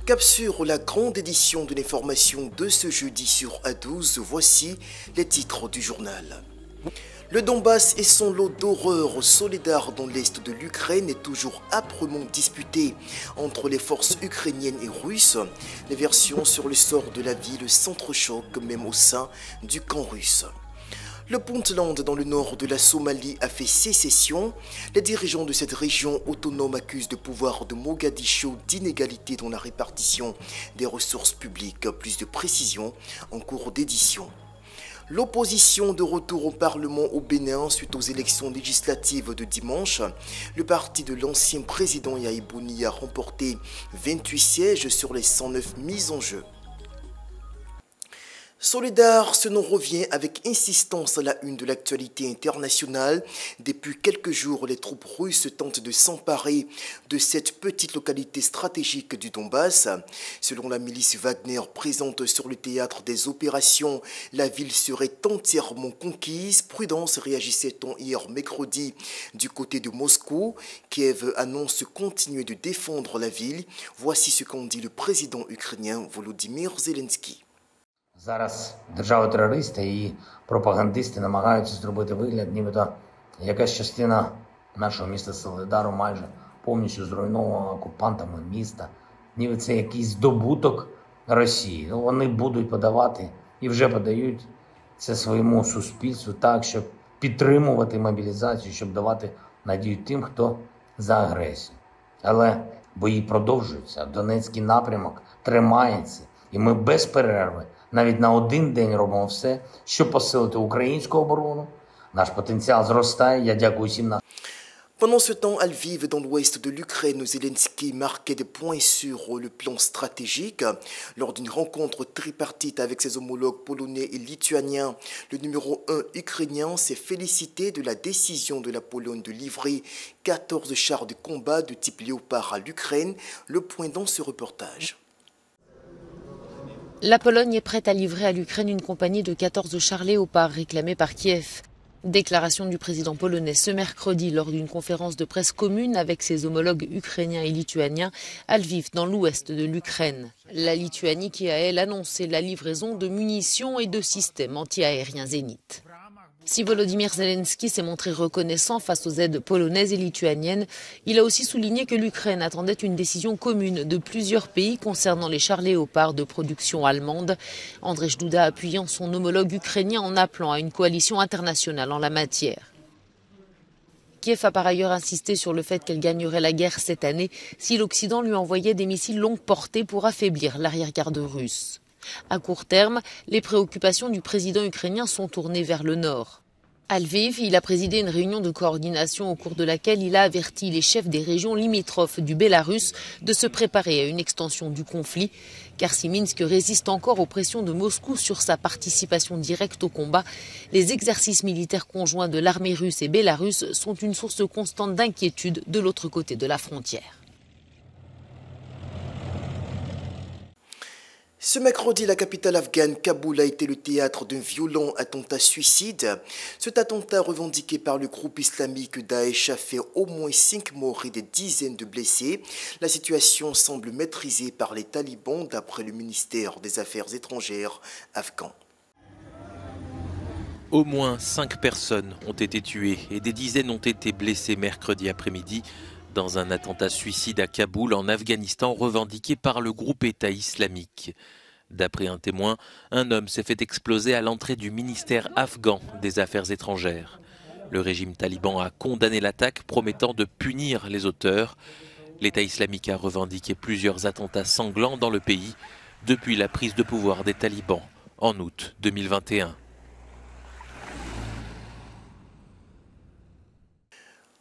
Cap sur la grande édition de l'information de ce jeudi sur A12, voici les titres du journal. Le Donbass et son lot d'horreurs solidaires dans l'est de l'Ukraine est toujours âprement disputé entre les forces ukrainiennes et russes. Les versions sur le sort de la ville s'entrechoquent même au sein du camp russe. Le Puntland dans le nord de la Somalie a fait sécession. Les dirigeants de cette région autonome accusent le pouvoir de Mogadiscio d'inégalité dans la répartition des ressources publiques. Plus de précision en cours d'édition. L'opposition de retour au Parlement au Bénin suite aux élections législatives de dimanche. Le parti de l'ancien président Yahi Boni a remporté 28 sièges sur les 109 mis en jeu. Solidar, ce nom revient avec insistance à la une de l'actualité internationale. Depuis quelques jours, les troupes russes tentent de s'emparer de cette petite localité stratégique du Donbass. Selon la milice Wagner présente sur le théâtre des opérations, la ville serait entièrement conquise. Prudence réagissait-on hier mercredi du côté de Moscou. Kiev annonce continuer de défendre la ville. Voici ce qu'en dit le président ukrainien Volodymyr Zelensky. Зараз держави-терористи і пропагандисти намагаються зробити вигляд, нібито якась частина нашого міста Солидару майже повністю зруйнована окупантами міста, ніби це якийсь здобуток Росії. Ну, вони будуть подавати і вже подають це своєму суспільству так, щоб підтримувати мобілізацію, щоб давати надію тим, хто за агресію. Але бої продовжуються, Донецький напрямок тримається, і ми без перерви навіть на один день робимо все, щоб посилити українську оборону. Наш потенціал зростає. Я дякую всім нам. Pendant ce temps, à Lviv, dans l'ouest de l'Ukraine, Zelensky marquait des points sur le plan stratégique. Lors d'une rencontre tripartite avec ses homologues polonais et lituaniens, le numéro 1 ukrainien s'est félicité de la décision de la Pologne de livrer 14 chars de combat de type Léopard à l'Ukraine. Le point dans ce reportage. La Pologne est prête à livrer à l'Ukraine une compagnie de 14 chars Léopard réclamés par Kiev. Déclaration du président polonais ce mercredi lors d'une conférence de presse commune avec ses homologues ukrainiens et lituaniens à Lviv, dans l'ouest de l'Ukraine. La Lituanie qui a, elle, annoncé la livraison de munitions et de systèmes anti-aériens Zénith. Si Volodymyr Zelensky s'est montré reconnaissant face aux aides polonaises et lituaniennes, il a aussi souligné que l'Ukraine attendait une décision commune de plusieurs pays concernant les chars Léopard de production allemande. Andrzej Duda appuyant son homologue ukrainien en appelant à une coalition internationale en la matière. Kiev a par ailleurs insisté sur le fait qu'elle gagnerait la guerre cette année si l'Occident lui envoyait des missiles longue portée pour affaiblir l'arrière-garde russe. À court terme, les préoccupations du président ukrainien sont tournées vers le nord. À Lviv, il a présidé une réunion de coordination au cours de laquelle il a averti les chefs des régions limitrophes du Bélarus de se préparer à une extension du conflit, car si Minsk résiste encore aux pressions de Moscou sur sa participation directe au combat, les exercices militaires conjoints de l'armée russe et bélarusse sont une source constante d'inquiétude de l'autre côté de la frontière. Ce mercredi, la capitale afghane, Kaboul, a été le théâtre d'un violent attentat suicide. Cet attentat revendiqué par le groupe islamique Daesh a fait au moins 5 morts et des dizaines de blessés. La situation semble maîtrisée par les talibans d'après le ministère des Affaires étrangères afghan. Au moins 5 personnes ont été tuées et des dizaines ont été blessées mercredi après-midi dans un attentat suicide à Kaboul en Afghanistan revendiqué par le groupe État islamique. D'après un témoin, un homme s'est fait exploser à l'entrée du ministère afghan des Affaires étrangères. Le régime taliban a condamné l'attaque, promettant de punir les auteurs. L'État islamique a revendiqué plusieurs attentats sanglants dans le pays depuis la prise de pouvoir des talibans en août 2021.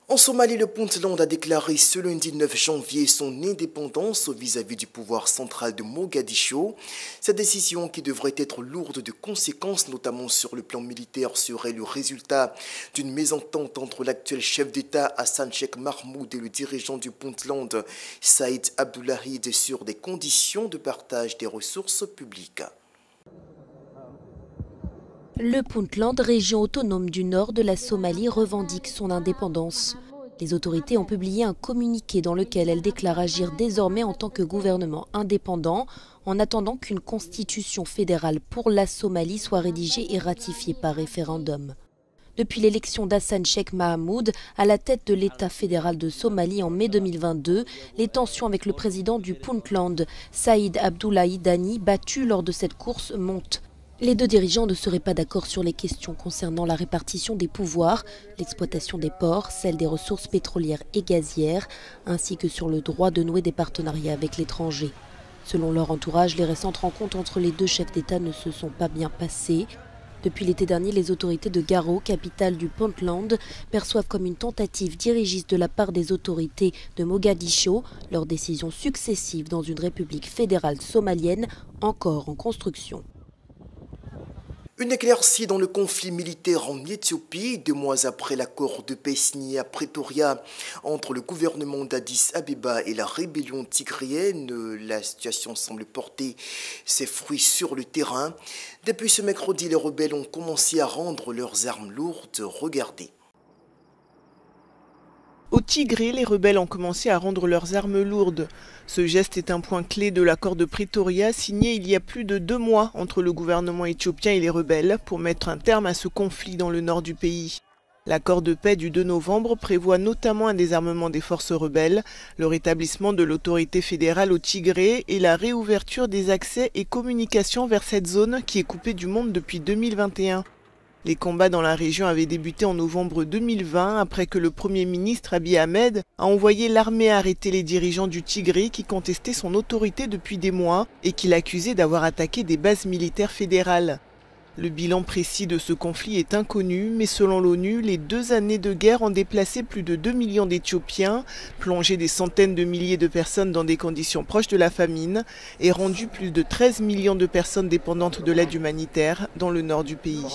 En Somalie, le Puntland a déclaré ce lundi 9 janvier son indépendance vis-à-vis du pouvoir central de Mogadiscio. Cette décision, qui devrait être lourde de conséquences, notamment sur le plan militaire, serait le résultat d'une mésentente entre l'actuel chef d'État Hassan Sheikh Mahmoud et le dirigeant du Puntland Saïd Abdullahid sur des conditions de partage des ressources publiques. Le Puntland, région autonome du nord de la Somalie, revendique son indépendance. Les autorités ont publié un communiqué dans lequel elles déclarent agir désormais en tant que gouvernement indépendant, en attendant qu'une constitution fédérale pour la Somalie soit rédigée et ratifiée par référendum. Depuis l'élection d'Hassan Sheikh Mahamoud à la tête de l'État fédéral de Somalie en mai 2022, les tensions avec le président du Puntland, Saïd Abdoulaye Dani, battu lors de cette course, montent. Les deux dirigeants ne seraient pas d'accord sur les questions concernant la répartition des pouvoirs, l'exploitation des ports, celle des ressources pétrolières et gazières, ainsi que sur le droit de nouer des partenariats avec l'étranger. Selon leur entourage, les récentes rencontres entre les deux chefs d'État ne se sont pas bien passées. Depuis l'été dernier, les autorités de Garo, capitale du Puntland, perçoivent comme une tentative dirigiste de la part des autorités de Mogadiscio leurs décisions successives dans une république fédérale somalienne encore en construction. Une éclaircie dans le conflit militaire en Éthiopie, 2 mois après l'accord de paix signé à Pretoria entre le gouvernement d'Addis Abeba et la rébellion tigréenne. La situation semble porter ses fruits sur le terrain. Depuis ce mercredi, les rebelles ont commencé à rendre leurs armes lourdes. Regardez. Au Tigré, les rebelles ont commencé à rendre leurs armes lourdes. Ce geste est un point clé de l'accord de Pretoria signé il y a plus de 2 mois entre le gouvernement éthiopien et les rebelles pour mettre un terme à ce conflit dans le nord du pays. L'accord de paix du 2 novembre prévoit notamment un désarmement des forces rebelles, le rétablissement de l'autorité fédérale au Tigré et la réouverture des accès et communications vers cette zone qui est coupée du monde depuis 2021. Les combats dans la région avaient débuté en novembre 2020 après que le Premier ministre Abiy Ahmed a envoyé l'armée arrêter les dirigeants du Tigré qui contestaient son autorité depuis des mois et qui l'accusaient d'avoir attaqué des bases militaires fédérales. Le bilan précis de ce conflit est inconnu, mais selon l'ONU, les 2 années de guerre ont déplacé plus de 2 millions d'Éthiopiens, plongé des centaines de milliers de personnes dans des conditions proches de la famine et rendu plus de 13 millions de personnes dépendantes de l'aide humanitaire dans le nord du pays.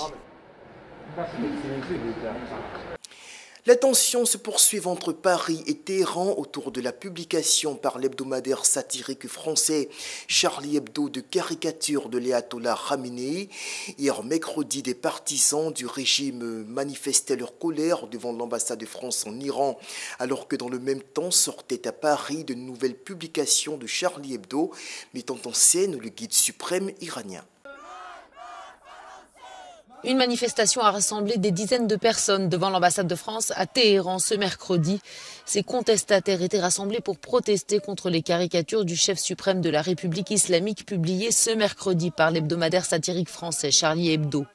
Les tensions se poursuivent entre Paris et Téhéran autour de la publication par l'hebdomadaire satirique français Charlie Hebdo de caricatures de l'ayatollah Khamenei. Hier mercredi, des partisans du régime manifestaient leur colère devant l'ambassade de France en Iran, alors que dans le même temps sortaient à Paris de nouvelles publications de Charlie Hebdo mettant en scène le guide suprême iranien. Une manifestation a rassemblé des dizaines de personnes devant l'ambassade de France à Téhéran ce mercredi. Ces contestataires étaient rassemblés pour protester contre les caricatures du chef suprême de la République islamique publiées ce mercredi par l'hebdomadaire satirique français Charlie Hebdo.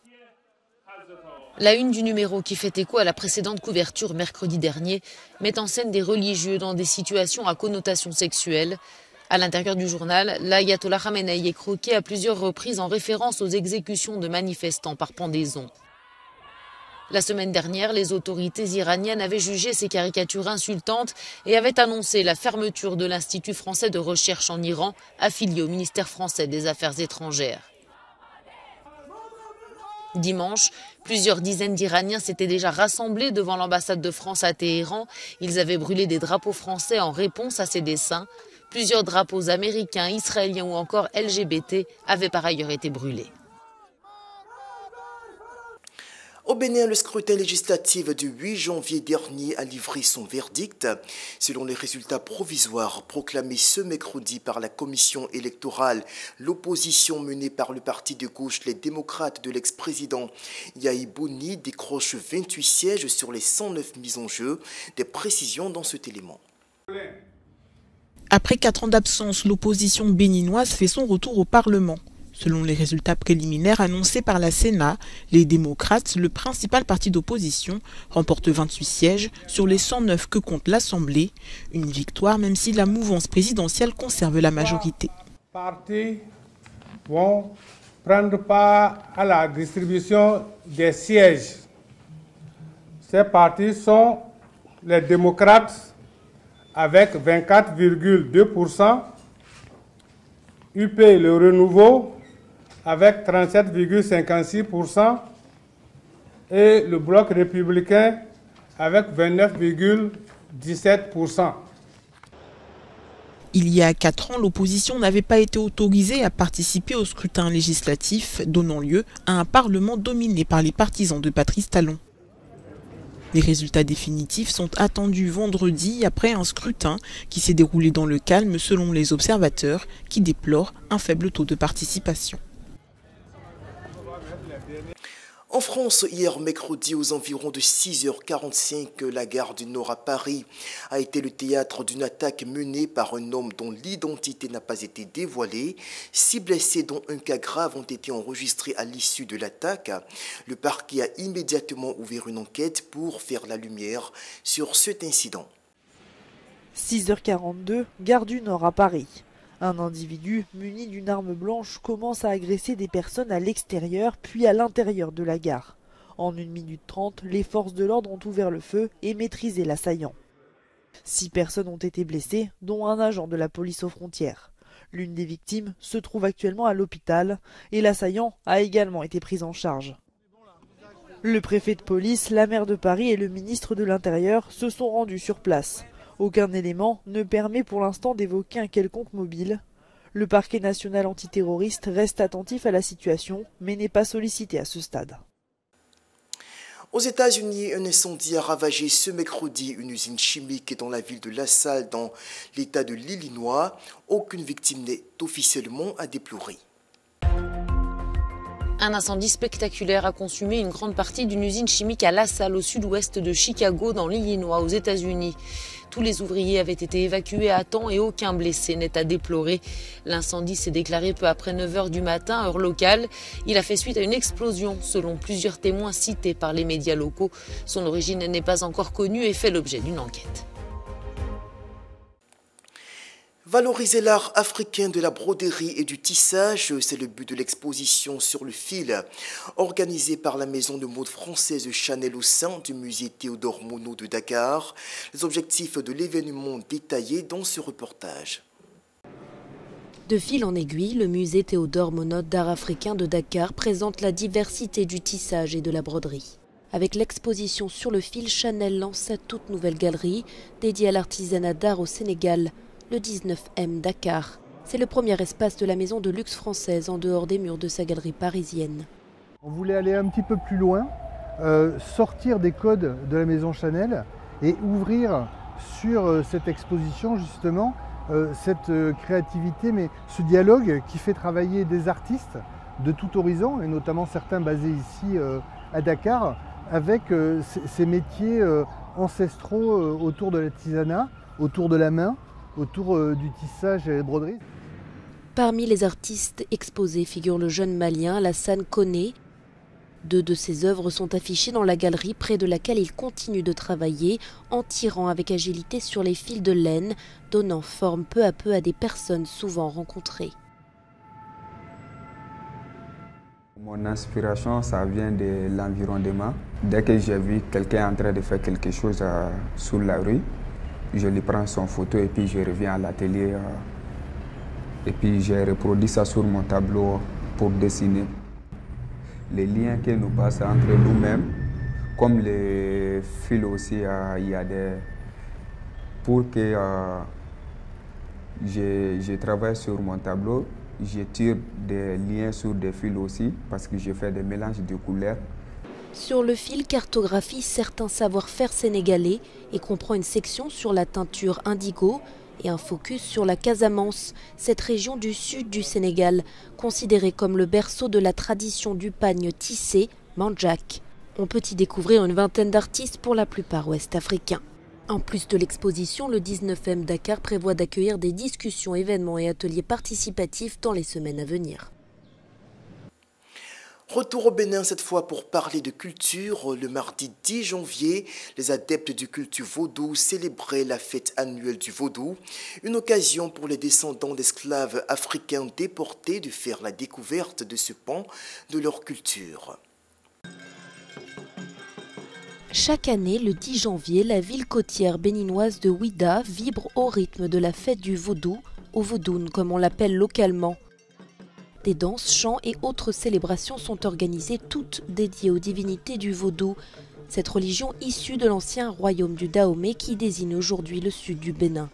La une du numéro, qui fait écho à la précédente couverture mercredi dernier, met en scène des religieux dans des situations à connotation sexuelle. À l'intérieur du journal, l'ayatollah Khamenei est croqué à plusieurs reprises en référence aux exécutions de manifestants par pendaison. La semaine dernière, les autorités iraniennes avaient jugé ces caricatures insultantes et avaient annoncé la fermeture de l'Institut français de recherche en Iran, affilié au ministère français des Affaires étrangères. Dimanche, plusieurs dizaines d'Iraniens s'étaient déjà rassemblés devant l'ambassade de France à Téhéran. Ils avaient brûlé des drapeaux français en réponse à ces dessins. Plusieurs drapeaux américains, israéliens ou encore LGBT avaient par ailleurs été brûlés. Au Bénin, le scrutin législatif du 8 janvier dernier a livré son verdict. Selon les résultats provisoires proclamés ce mercredi par la commission électorale, l'opposition menée par le parti de gauche, les démocrates de l'ex-président Yahi Boni, décroche 28 sièges sur les 109 mises en jeu. Des précisions dans cet élément. Après 4 ans d'absence, l'opposition béninoise fait son retour au Parlement. Selon les résultats préliminaires annoncés par la Sénat, les démocrates, le principal parti d'opposition, remportent 28 sièges sur les 109 que compte l'Assemblée. Une victoire même si la mouvance présidentielle conserve la majorité. Les partis vont prendre part à la distribution des sièges. Ces partis sont les démocrates avec 24,2%, UP le Renouveau avec 37,56% et le Bloc républicain avec 29,17%. Il y a 4 ans, l'opposition n'avait pas été autorisée à participer au scrutin législatif, donnant lieu à un Parlement dominé par les partisans de Patrice Talon. Les résultats définitifs sont attendus vendredi après un scrutin qui s'est déroulé dans le calme selon les observateurs qui déplorent un faible taux de participation. En France, hier mercredi, aux environs de 6h45, la gare du Nord à Paris a été le théâtre d'une attaque menée par un homme dont l'identité n'a pas été dévoilée. 6 blessés, dont un cas grave, ont été enregistrés à l'issue de l'attaque. Le parquet a immédiatement ouvert une enquête pour faire la lumière sur cet incident. 6h42, gare du Nord à Paris. Un individu muni d'une arme blanche commence à agresser des personnes à l'extérieur puis à l'intérieur de la gare. En 1 minute 30, les forces de l'ordre ont ouvert le feu et maîtrisé l'assaillant. 6 personnes ont été blessées, dont un agent de la police aux frontières. L'une des victimes se trouve actuellement à l'hôpital et l'assaillant a également été pris en charge. Le préfet de police, la maire de Paris et le ministre de l'Intérieur se sont rendus sur place. Aucun élément ne permet pour l'instant d'évoquer un quelconque mobile. Le parquet national antiterroriste reste attentif à la situation, mais n'est pas sollicité à ce stade. Aux États-Unis, un incendie a ravagé ce mercredi une usine chimique dans la ville de LaSalle, dans l'État de l'Illinois. Aucune victime n'est officiellement à déplorer. Un incendie spectaculaire a consumé une grande partie d'une usine chimique à LaSalle, au sud-ouest de Chicago, dans l'Illinois, aux États-Unis. Tous les ouvriers avaient été évacués à temps et aucun blessé n'est à déplorer. L'incendie s'est déclaré peu après 9h du matin, heure locale. Il a fait suite à une explosion, selon plusieurs témoins cités par les médias locaux. Son origine n'est pas encore connue et fait l'objet d'une enquête. Valoriser l'art africain de la broderie et du tissage, c'est le but de l'exposition sur le fil, organisée par la maison de mode française Chanel au sein du musée Théodore Monod de Dakar. Les objectifs de l'événement détaillés dans ce reportage. De fil en aiguille, le musée Théodore Monod d'art africain de Dakar présente la diversité du tissage et de la broderie. Avec l'exposition sur le fil, Chanel lance sa toute nouvelle galerie dédiée à l'artisanat d'art au Sénégal, le 19M Dakar. C'est le premier espace de la maison de luxe française en dehors des murs de sa galerie parisienne. On voulait aller un petit peu plus loin, sortir des codes de la maison Chanel et ouvrir sur cette exposition justement cette créativité, mais ce dialogue qui fait travailler des artistes de tout horizon, et notamment certains basés ici à Dakar, avec ces métiers ancestraux autour de l'artisanat, autour de la main, autour du tissage et de la broderie. Parmi les artistes exposés figure le jeune malien Lassane Koné. 2 de ses œuvres sont affichées dans la galerie près de laquelle il continue de travailler en tirant avec agilité sur les fils de laine, donnant forme peu à peu à des personnes souvent rencontrées. Mon inspiration, ça vient de l'environnement. Dès que j'ai vu quelqu'un en train de faire quelque chose sur la rue, je lui prends son photo et puis je reviens à l'atelier et puis j'ai reproduit ça sur mon tableau pour dessiner. Les liens que nous passons entre nous-mêmes, comme les fils aussi, il y a des... Pour que je travaille sur mon tableau, je tire des liens sur des fils aussi parce que je fais des mélanges de couleurs. Sur le fil cartographie certains savoir-faire sénégalais et comprend une section sur la teinture indigo et un focus sur la Casamance, cette région du sud du Sénégal, considérée comme le berceau de la tradition du pagne tissé, Mandjak. On peut y découvrir une vingtaine d'artistes, pour la plupart ouest-africains. En plus de l'exposition, le 19M Dakar prévoit d'accueillir des discussions, événements et ateliers participatifs dans les semaines à venir. Retour au Bénin cette fois pour parler de culture. Le mardi 10 janvier, les adeptes du culte vaudou célébraient la fête annuelle du vaudou, une occasion pour les descendants d'esclaves africains déportés de faire la découverte de ce pan de leur culture. Chaque année, le 10 janvier, la ville côtière béninoise de Ouidah vibre au rythme de la fête du vaudou, au vaudoun comme on l'appelle localement. Des danses, chants et autres célébrations sont organisées, toutes dédiées aux divinités du vaudou, cette religion issue de l'ancien royaume du Dahomey qui désigne aujourd'hui le sud du Bénin.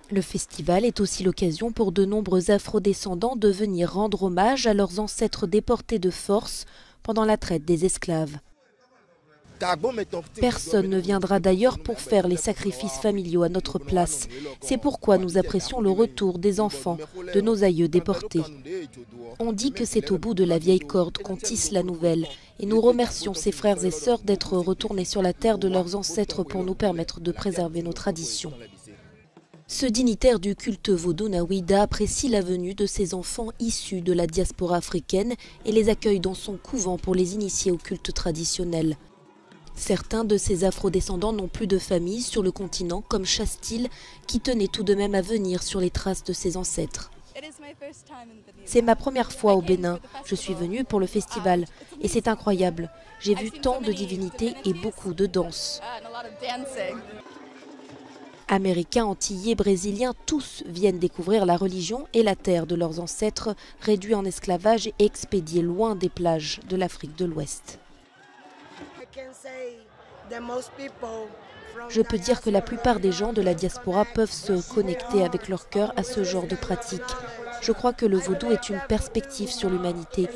Le festival est aussi l'occasion pour de nombreux afrodescendants de venir rendre hommage à leurs ancêtres déportés de force pendant la traite des esclaves. Personne ne viendra d'ailleurs pour faire les sacrifices familiaux à notre place. C'est pourquoi nous apprécions le retour des enfants, de nos aïeux déportés. On dit que c'est au bout de la vieille corde qu'on tisse la nouvelle. Et nous remercions ces frères et sœurs d'être retournés sur la terre de leurs ancêtres pour nous permettre de préserver nos traditions. Ce dignitaire du culte vaudou Nawida apprécie la venue de ses enfants issus de la diaspora africaine et les accueille dans son couvent pour les initier au culte traditionnel. Certains de ces afrodescendants n'ont plus de famille sur le continent, comme Chastil, qui tenait tout de même à venir sur les traces de ses ancêtres. C'est ma première fois au Bénin. Je suis venue pour le festival et c'est incroyable. J'ai vu tant de divinités et beaucoup de danse. Américains, antillais, brésiliens, tous viennent découvrir la religion et la terre de leurs ancêtres réduits en esclavage et expédiés loin des plages de l'Afrique de l'Ouest. Je peux dire que la plupart des gens de la diaspora peuvent se connecter avec leur cœur à ce genre de pratique. Je crois que le vaudou est une perspective sur l'humanité,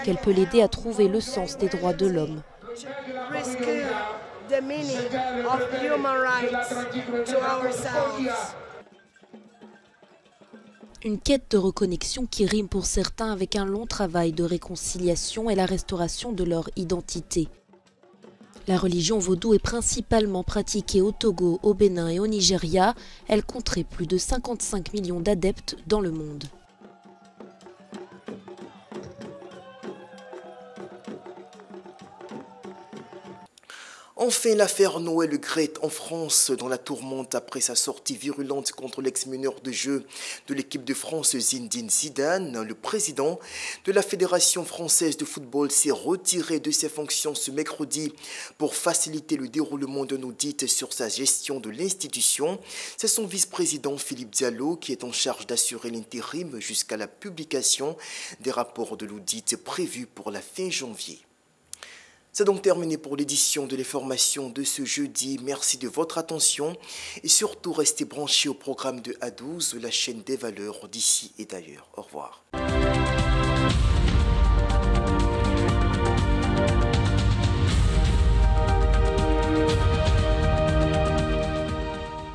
qu'elle peut l'aider à trouver le sens des droits de l'homme. Une quête de reconnexion qui rime pour certains avec un long travail de réconciliation et la restauration de leur identité. La religion vaudou est principalement pratiquée au Togo, au Bénin et au Nigeria. Elle compterait plus de 55 millions d'adeptes dans le monde. Enfin, l'affaire Noël Le Graët en France dans la tourmente après sa sortie virulente contre l'ex-meneur de jeu de l'équipe de France Zinedine Zidane. Le président de la Fédération française de football s'est retiré de ses fonctions ce mercredi pour faciliter le déroulement d'un audit sur sa gestion de l'institution. C'est son vice-président Philippe Diallo qui est en charge d'assurer l'intérim jusqu'à la publication des rapports de l'audit prévus pour la fin janvier. C'est donc terminé pour l'édition de l'information de ce jeudi. Merci de votre attention et surtout restez branchés au programme de A12, la chaîne des valeurs d'ici et d'ailleurs. Au revoir.